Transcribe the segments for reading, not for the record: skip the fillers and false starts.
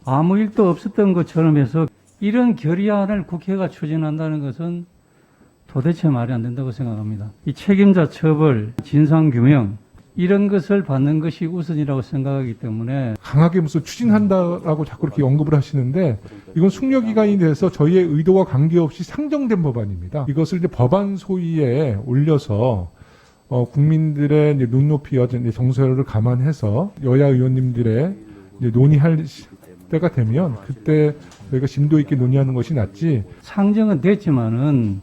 아무 일도 없었던 것처럼 해서 이런 결의안을 국회가 추진한다는 것은 도대체 말이 안 된다고 생각합니다. 이 책임자 처벌, 진상규명 이런 것을 받는 것이 우선이라고 생각하기 때문에 강하게 무슨 추진한다라고 자꾸 이렇게 언급을 하시는데 이건 숙려기간이 돼서 저희의 의도와 관계없이 상정된 법안입니다. 이것을 이제 법안 소위에 올려서 국민들의 이제 눈높이와 정서를 감안해서 여야 의원님들의 이제 논의할 때가 되면 그때 저희가 심도 있게 논의하는 것이 낫지. 상정은 됐지만은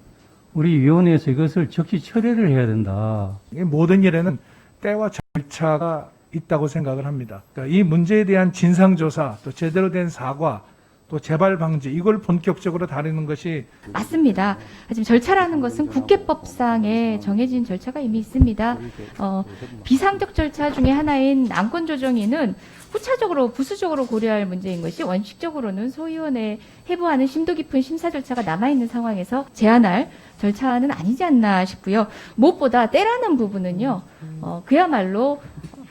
우리 위원회에서 이것을 적시 처리를 해야 된다. 이 모든 일에는 때와 절차가 있다고 생각을 합니다. 그러니까 이 문제에 대한 진상조사, 또 제대로 된 사과, 또 재발 방지 이걸 본격적으로 다루는 것이 맞습니다. 하지만 절차라는 것은 국회법상에 정해진 절차가 이미 있습니다. 비상적 절차 중에 하나인 안건조정위는 후차적으로 부수적으로 고려할 문제인 것이 원칙적으로는 소위원회 해부하는 심도 깊은 심사 절차가 남아있는 상황에서 제한할 절차는 아니지 않나 싶고요. 무엇보다 때라는 부분은요. 그야말로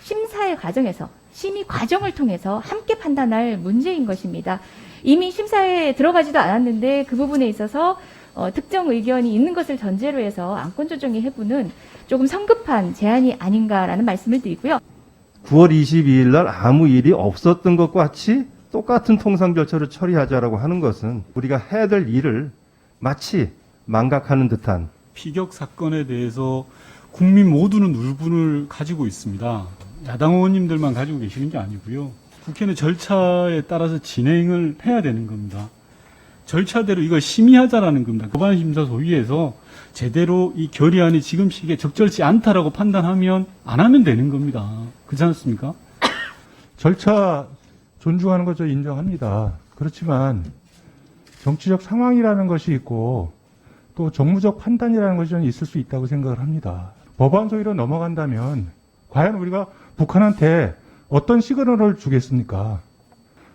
심사의 과정에서 심의 과정을 통해서 함께 판단할 문제인 것입니다. 이미 심사에 들어가지도 않았는데 그 부분에 있어서 특정 의견이 있는 것을 전제로 해서 안건조정위 해부는 조금 성급한 제안이 아닌가라는 말씀을 드리고요. 9월 22일 날 아무 일이 없었던 것과 같이 똑같은 통상 절차로 처리하자라고 하는 것은 우리가 해야 될 일을 마치 망각하는 듯한 피격 사건에 대해서 국민 모두는 울분을 가지고 있습니다. 야당 의원님들만 가지고 계시는 게 아니고요. 국회는 절차에 따라서 진행을 해야 되는 겁니다. 절차대로 이걸 심의하자라는 겁니다. 법안심사소위에서 제대로 이 결의안이 지금 시기에 적절치 않다라고 판단하면 안 하면 되는 겁니다. 그렇지 않습니까? 절차 존중하는 거 저 인정합니다. 그렇지만 정치적 상황이라는 것이 있고 또 정무적 판단이라는 것이 저는 있을 수 있다고 생각을 합니다. 법안 소위로 넘어간다면 과연 우리가 북한한테 어떤 시그널을 주겠습니까?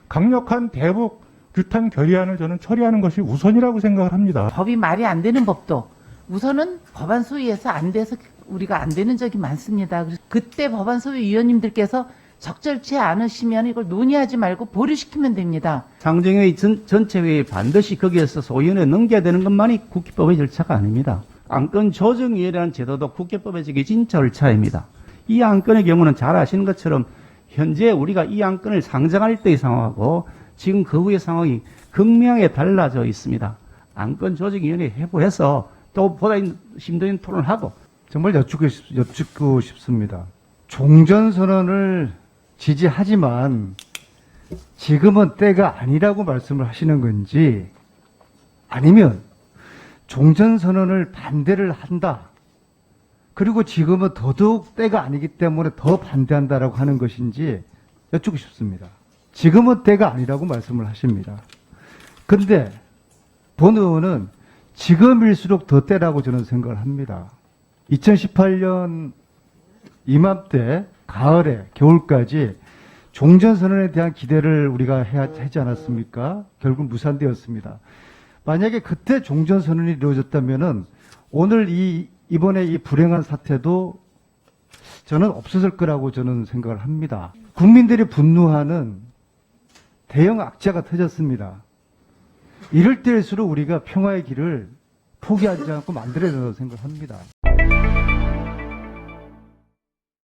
강력한 대북 규탄 결의안을 저는 처리하는 것이 우선이라고 생각을 합니다. 법이 말이 안 되는 법도 우선은 법안 소위에서 안 돼서 우리가 안 되는 적이 많습니다. 그래서 그때 법안 소위 위원님들께서 적절치 않으시면 이걸 논의하지 말고 보류시키면 됩니다. 상정회의 전체회의 반드시 거기에서 소위원회에 넘겨야 되는 것만이 국회법의 절차가 아닙니다. 안건 조정위원회라는 제도도 국회법에 적용진 절차입니다. 이 안건의 경우는 잘 아시는 것처럼 현재 우리가 이 안건을 상정할 때의 상황하고 지금 그 후의 상황이 극명하게 달라져 있습니다. 안건 조정위원회 해부해서 또 보다 심도 있는 토론을 하고 정말 여쭙고 싶습니다. 종전선언을 지지하지만 지금은 때가 아니라고 말씀을 하시는 건지 아니면 종전선언을 반대를 한다. 그리고 지금은 더더욱 때가 아니기 때문에 더 반대한다라고 하는 것인지 여쭙고 싶습니다. 지금은 때가 아니라고 말씀을 하십니다. 근데 본 의원은 지금일수록 더 때라고 저는 생각을 합니다. 2018년 이맘때, 가을에, 겨울까지 종전선언에 대한 기대를 우리가 하지 않았습니까? 결국 무산되었습니다. 만약에 그때 종전선언이 이루어졌다면은 오늘 이번에 이 불행한 사태도 저는 없었을 거라고 저는 생각을 합니다. 국민들이 분노하는 대형 악재가 터졌습니다. 이럴 때일수록 우리가 평화의 길을 포기하지 않고 만들어야 된다고 생각합니다.